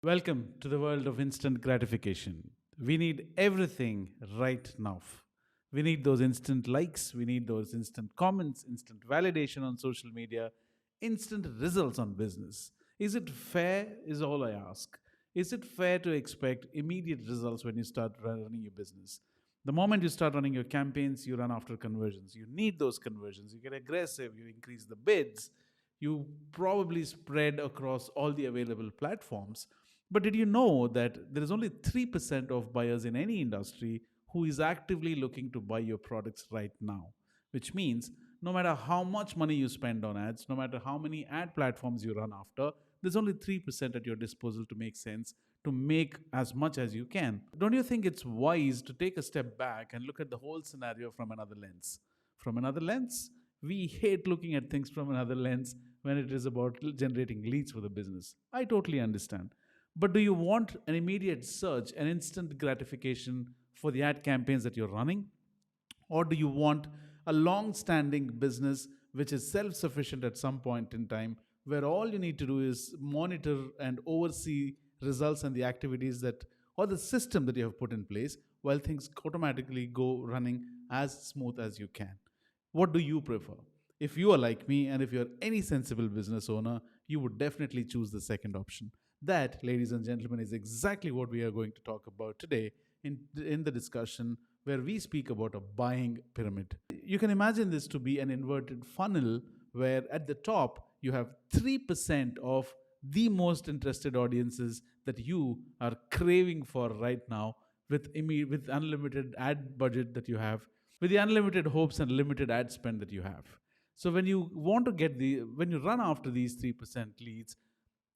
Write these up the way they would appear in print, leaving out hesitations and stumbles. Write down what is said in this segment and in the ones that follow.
Welcome to the world of instant gratification. We need everything right now. We need those instant likes, we need those instant comments, instant validation on social media, instant results on business. Is it fair? Is all I ask. Is it fair to expect immediate results when you start running your business? The moment you start running your campaigns, you run after conversions. You need those conversions. You get aggressive, you increase the bids, you probably spread across all the available platforms. But did you know that there is only 3% of buyers in any industry who is actively looking to buy your products right now? Which means no matter how much money you spend on ads, no matter how many ad platforms you run after, there's only 3% at your disposal to make sense, to make as much as you can. Don't you think it's wise to take a step back and look at the whole scenario from another lens? From another lens, we hate looking at things from another lens when it is about generating leads for the business. I totally understand. But do you want an immediate surge, an instant gratification for the ad campaigns that you're running? Or do you want a long standing business which is self sufficient at some point in time, where all you need to do is monitor and oversee results and the activities that, or the system that you have put in place, while things automatically go running as smooth as you can? What do you prefer? If you are like me and if you're any sensible business owner, you would definitely choose the second option. That, ladies and gentlemen, is exactly what we are going to talk about today in the discussion where we speak about a buying pyramid. You can imagine this to be an inverted funnel where at the top you have 3% of the most interested audiences that you are craving for right now with unlimited ad budget that you have, with the unlimited hopes and limited ad spend that you have. So when you run after these 3% leads,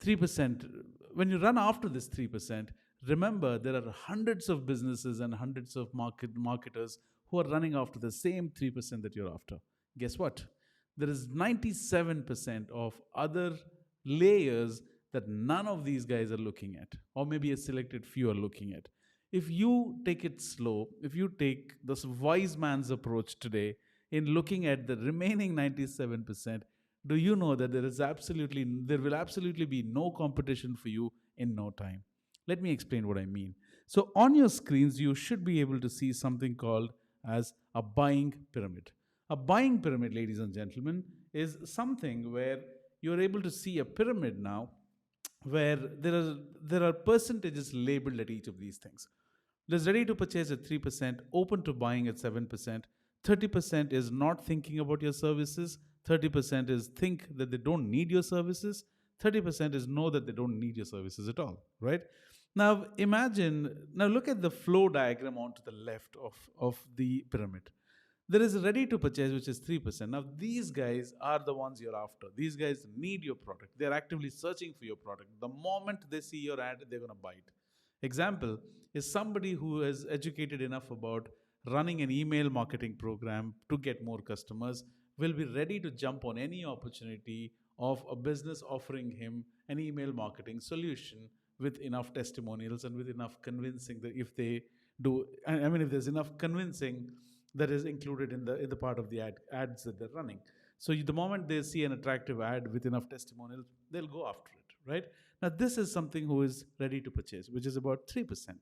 3%, when you run after this 3%, remember there are hundreds of businesses and hundreds of marketers who are running after the same 3% that you're after. Guess what? There is 97% of other layers that none of these guys are looking at, or maybe a selected few are looking at. If you take it slow, if you take this wise man's approach today in looking at the remaining 97%, do you know that there will absolutely be no competition for you in no time? Let me explain what I mean. So on your screens you should be able to see something called as a buying pyramid. A buying pyramid, ladies and gentlemen, is something where you're able to see a pyramid now where there are percentages labeled at each of these things. There's ready to purchase at 3%, open to buying at 7%, 30% is not thinking about your services, 30% is think that they don't need your services, 30% is know that they don't need your services at all, right? Now look at the flow diagram onto the left of the pyramid. There is ready to purchase, which is 3%. Now, these guys are the ones you're after. These guys need your product. They're actively searching for your product. The moment they see your ad, they're going to buy it. Example is somebody who is educated enough about running an email marketing program to get more customers will be ready to jump on any opportunity of a business offering him an email marketing solution with enough testimonials and with enough convincing that if they do, I mean, if there's enough convincing that is included in the part of the ads that they're running. So the moment they see an attractive ad with enough testimonials, they'll go after it, right? Now this is something who is ready to purchase, which is about 3%.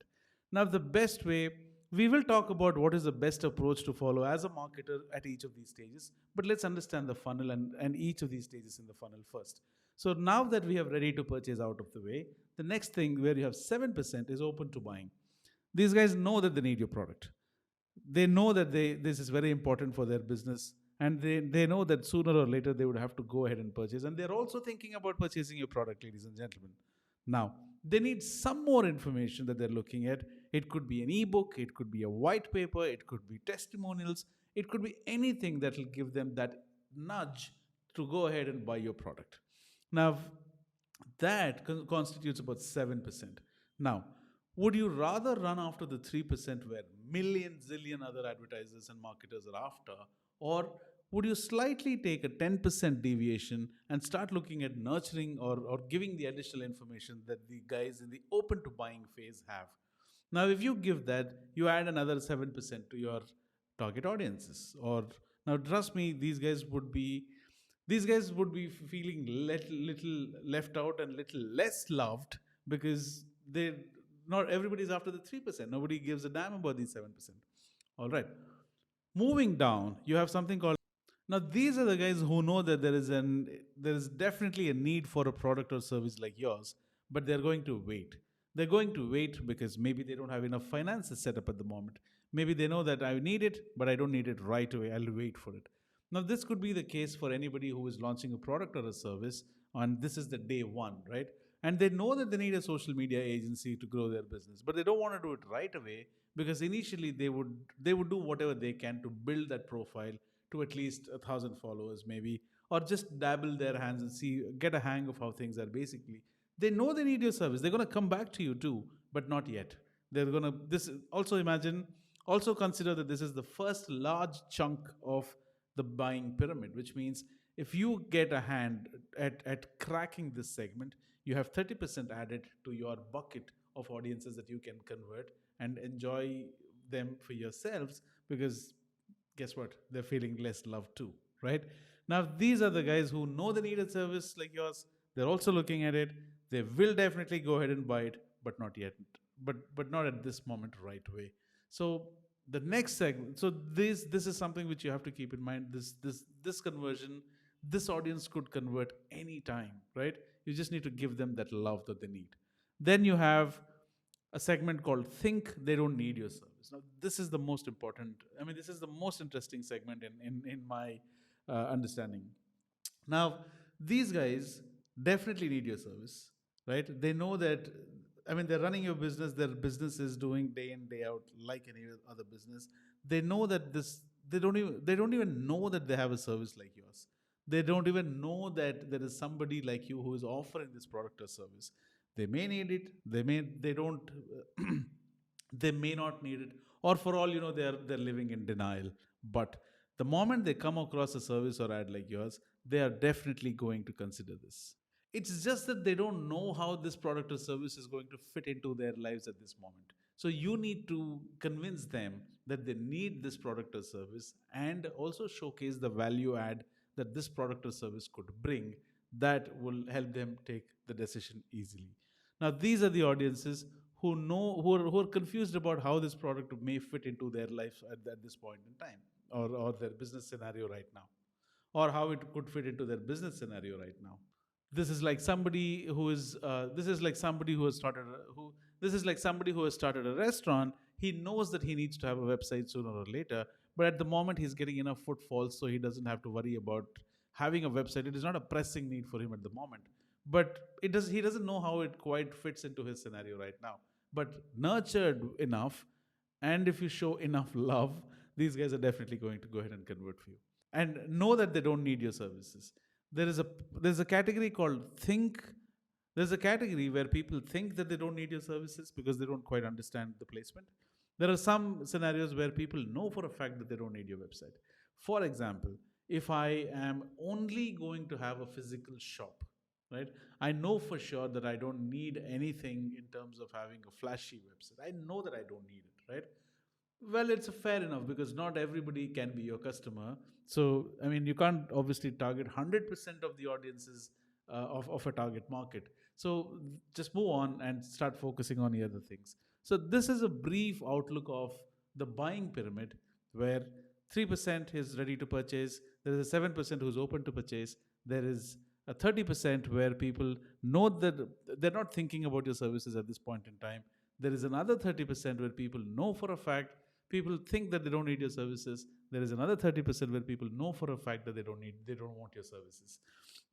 Now the best way, we will talk about what is the best approach to follow as a marketer at each of these stages, but let's understand the funnel and each of these stages in the funnel first. So now that we have ready to purchase out of the way, the next thing where you have 7% is open to buying. These guys know that they need your product. They know that this is very important for their business, and they know that sooner or later they would have to go ahead and purchase, and they're also thinking about purchasing your product, ladies and gentlemen. Now they need some more information that they're looking at. It could be an ebook, it could be a white paper, it could be testimonials, it could be anything that will give them that nudge to go ahead and buy your product. Now that constitutes about 7%. Now, would you rather run after the 3% where million, zillion other advertisers and marketers are after, or would you slightly take a 10% deviation and start looking at nurturing or giving the additional information that the guys in the open to buying phase have? Now, if you give that, you add another 7% to your target audiences. Or now, trust me, these guys would be feeling little left out and little less loved because they not everybody's after the 3%. Nobody gives a damn about these 7%. All right. Moving down, you have something called, now these are the guys who know that there is definitely a need for a product or service like yours, but they're going to wait. They're going to wait because maybe they don't have enough finances set up at the moment. Maybe they know that I need it, but I don't need it right away. I'll wait for it. Now this could be the case for anybody who is launching a product or a service, and this is the day one, right? And they know that they need a social media agency to grow their business, but they don't want to do it right away because initially they would do whatever they can to build that profile to at least 1,000 followers maybe, or just dabble their hands and see, get a hang of how things are. Basically they know they need your service, they're going to come back to you too, but not yet. They're going to this also imagine, also consider that this is the first large chunk of the buying pyramid, which means if you get a hand at cracking this segment, you have 30% added to your bucket of audiences that you can convert and enjoy them for yourselves, because guess what? They're feeling less love too, right? Now, these are the guys who know they need a service like yours. They're also looking at it. They will definitely go ahead and buy it, but not yet. But not at this moment right away. So the next segment. So this is something which you have to keep in mind. This conversion, this audience could convert anytime, right? You just need to give them that love that they need. Then you have a segment called think they don't need your service. Now this is the most important, I mean, this is the most interesting segment in my understanding. Now these guys definitely need your service, right? They know that, I mean, they're running your business, their business is doing day in day out like any other business. They know that this, they don't even know that they have a service like yours. They don't even know that there is somebody like you who is offering this product or service. They may need it, they don't they may not need it, or for all you know they're living in denial. But the moment they come across a service or ad like yours, they are definitely going to consider this. It's just that they don't know how this product or service is going to fit into their lives at this moment. So you need to convince them that they need this product or service, and also showcase the value add that this product or service could bring, that will help them take the decision easily. Now, these are the audiences who know, who are confused about how this product may fit into their life at this point in time, or their business scenario right now, or how it could fit into their business scenario right now. This is like somebody who is this is like somebody who has started a, who this is like somebody who has started a restaurant. He knows that he needs to have a website sooner or later, but at the moment he's getting enough footfalls, so he doesn't have to worry about having a website. It is not a pressing need for him at the moment, but he doesn't know how it quite fits into his scenario right now. But nurtured enough, and if you show enough love, these guys are definitely going to go ahead and convert for you, and know that they don't need your services. there is a there's a category called think. There's a category where people think that they don't need your services because they don't quite understand the placement. There are some scenarios where people know for a fact that they don't need your website. For example, if I am only going to have a physical shop, right? I know for sure that I don't need anything in terms of having a flashy website. I know that I don't need it, right? Well, it's fair enough because not everybody can be your customer. So, I mean, you can't obviously target 100% of the audiences of a target market. So, just move on and start focusing on the other things. So, this is a brief outlook of the buying pyramid where 3% is ready to purchase, there is a 7% who's open to purchase, there is a 30% where people know that they're not thinking about your services at this point in time. There is another 30% where people know for a fact, people think that they don't need your services. There is another 30% where people know for a fact that they don't want your services.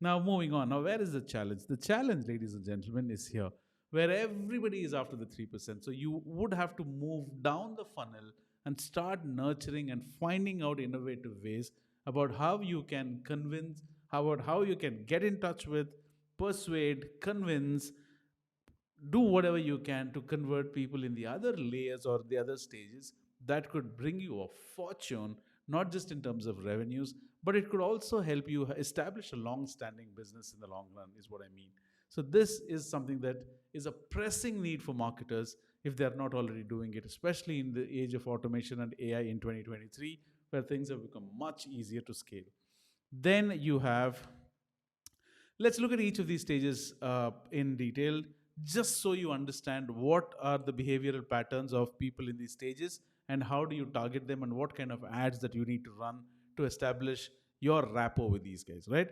Now, moving on. Now, where is the challenge? The challenge, ladies and gentlemen, is here, where everybody is after the 3%. So you would have to move down the funnel and start nurturing and finding out innovative ways about how you can convince, how you can get in touch with, persuade, convince, do whatever you can to convert people in the other layers or the other stages. That could bring you a fortune, not just in terms of revenues, but it could also help you establish a long standing business in the long run, is what I mean. So, this is something that is a pressing need for marketers if they are not already doing it, especially in the age of automation and AI in 2023, where things have become much easier to scale. Then you have, let's look at each of these stages in detail. just so you understand what are the behavioral patterns of people in these stages, and how do you target them, and what kind of ads that you need to run to establish your rapport with these guys, right?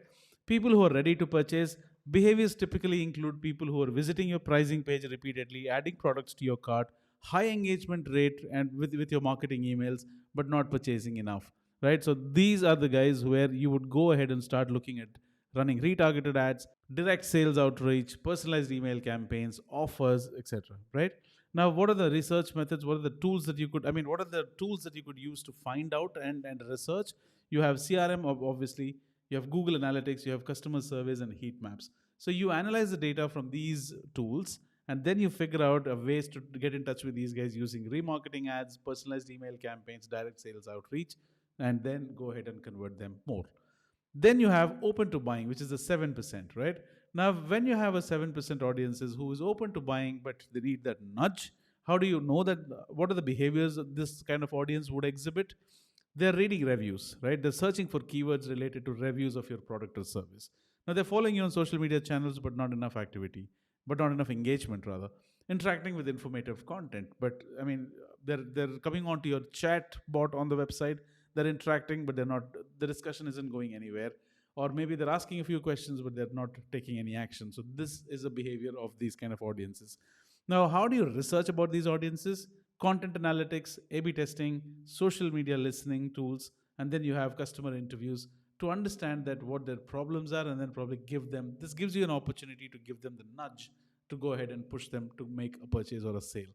People who are ready to purchase, behaviors typically include people who are visiting your pricing page repeatedly, adding products to your cart, high engagement rate and with your marketing emails, but not purchasing enough, right? So these are the guys where you would go ahead and start looking at running retargeted ads, direct sales outreach, personalized email campaigns, offers, etc. Right? Now, what are the research methods? What are the tools that you could, I mean, what are the tools that you could use to find out and research? You have CRM, obviously, you have Google Analytics, you have customer surveys and heat maps. So you analyze the data from these tools, and then you figure out ways to get in touch with these guys using remarketing ads, personalized email campaigns, direct sales outreach, and then go ahead and convert them more. Then you have open to buying, which is the 7%, right? Now, when you have a 7% audiences who is open to buying, but they need that nudge, how do you know that? What are the behaviors this kind of audience would exhibit? They're reading reviews, right? They're searching for keywords related to reviews of your product or service. Now, they're following you on social media channels, but not enough activity, but not enough engagement, rather. Interacting with informative content, but I mean, they're coming onto your chat bot on the website, they're interacting, but they're not, the discussion isn't going anywhere. Or maybe they're asking a few questions, but they're not taking any action. So this is a behavior of these kind of audiences. Now, how do you research about these audiences? Content analytics, A/B testing, social media listening tools, and then you have customer interviews to understand that what their problems are, and then probably give them. This gives you an opportunity to give them the nudge to go ahead and push them to make a purchase or a sale.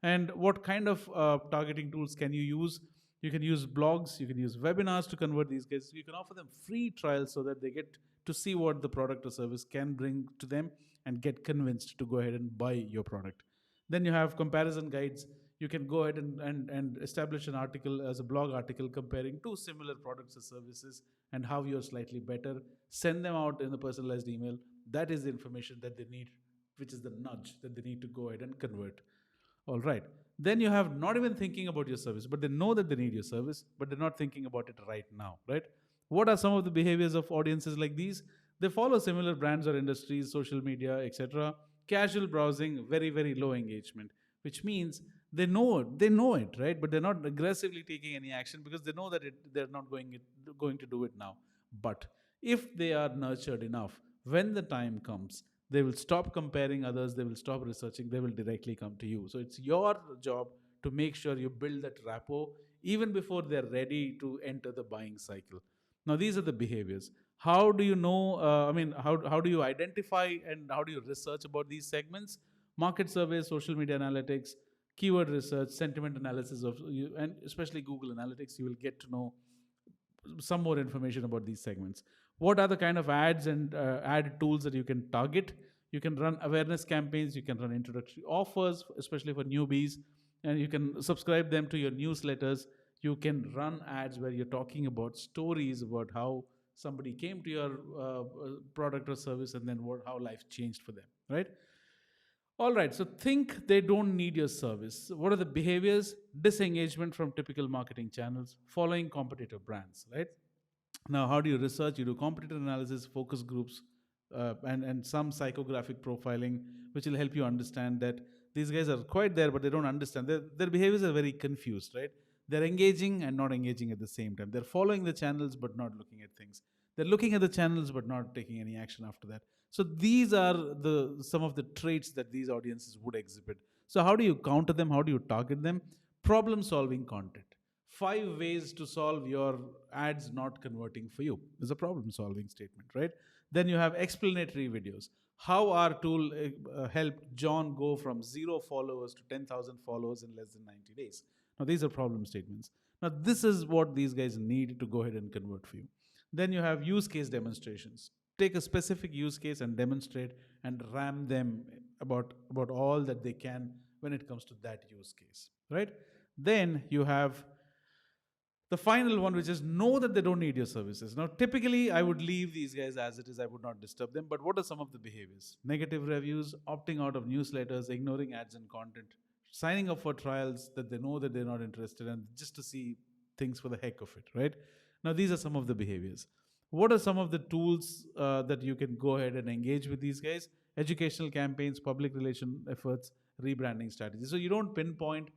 And what kind of targeting tools can you use? You can use blogs, you can use webinars to convert these guys. You can offer them free trials so that they get to see what the product or service can bring to them and get convinced to go ahead and buy your product. Then you have comparison guides. You can go ahead and establish an article as a blog article comparing two similar products or services and how you're slightly better. Send them out in a personalized email. That is the information that they need, which is the nudge that they need to go ahead and convert. All right. Then you have not even thinking about your service, but they know that they need your service, but they're not thinking about it right now, right? What are some of the behaviors of audiences like these? They follow similar brands or industries, social media, etc. Casual browsing, very, very low engagement, which means they know it, right? But they're not aggressively taking any action because they know that they're not going to do it now. But if they are nurtured enough, when the time comes, they will stop comparing others, they will stop researching, they will directly come to you. So it's your job to make sure you build that rapport even before they're ready to enter the buying cycle. Now, these are the behaviors. How do you know? How do you identify and how do you research about these segments? Market surveys, social media analytics, keyword research, sentiment analysis of you, and especially Google Analytics. You will get to know some more information about these segments. What are the kind of ads and ad tools that you can target? You can run awareness campaigns, you can run introductory offers, especially for newbies, and you can subscribe them to your newsletters. You can run ads where you're talking about stories about how somebody came to your product or service, and then how life changed for them, right? All right, so think they don't need your service. What are the behaviors? Disengagement from typical marketing channels, following competitor brands, right? Now, how do you research? You do competitor analysis, focus groups, and some psychographic profiling, which will help you understand that these guys are quite there, but they don't understand. Their behaviors are very confused, right? They're engaging and not engaging at the same time. They're following the channels, but not looking at things. They're looking at the channels, but not taking any action after that. So these are the some of the traits that these audiences would exhibit. So how do you counter them? How do you target them? Problem solving content. 5 ways to solve your ads not converting for you is a problem solving statement, right? Then you have explanatory videos. How our tool helped John go from 0 followers to 10,000 followers in less than 90 days. Now, these are problem statements. Now, this is what these guys need to go ahead and convert for you. Then you have use case demonstrations. Take a specific use case and demonstrate and ram them about all that they can when it comes to that use case, right? Then you have the final one, which is know that they don't need your services. Now, typically, I would leave these guys as it is. I would not disturb them. But what are some of the behaviors? Negative reviews, opting out of newsletters, ignoring ads and content, signing up for trials that they know that they're not interested in, just to see things for the heck of it, right? Now, these are some of the behaviors. What are some of the tools that you can go ahead and engage with these guys? educational campaigns, public relation efforts, rebranding strategies. So you don't pinpoint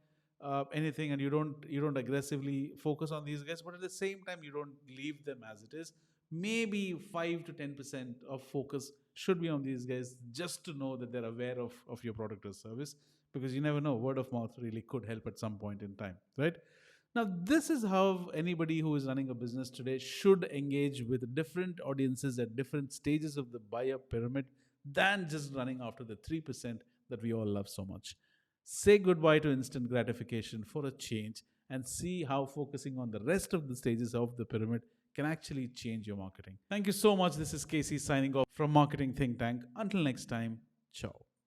anything, and you don't aggressively focus on these guys, but at the same time you don't leave them as it is. Maybe 5 to 10% of focus should be on these guys, just to know that they're aware of your product or service, because you never know, word of mouth really could help at some point in time, right? Now, this is how anybody who is running a business today should engage with different audiences at different stages of the buyer pyramid, than just running after the 3% that we all love so much. Say goodbye to instant gratification for a change, and see how focusing on the rest of the stages of the pyramid can actually change your marketing. Thank you so much. This is Casey signing off from Marketing Think Tank. Until next time, ciao.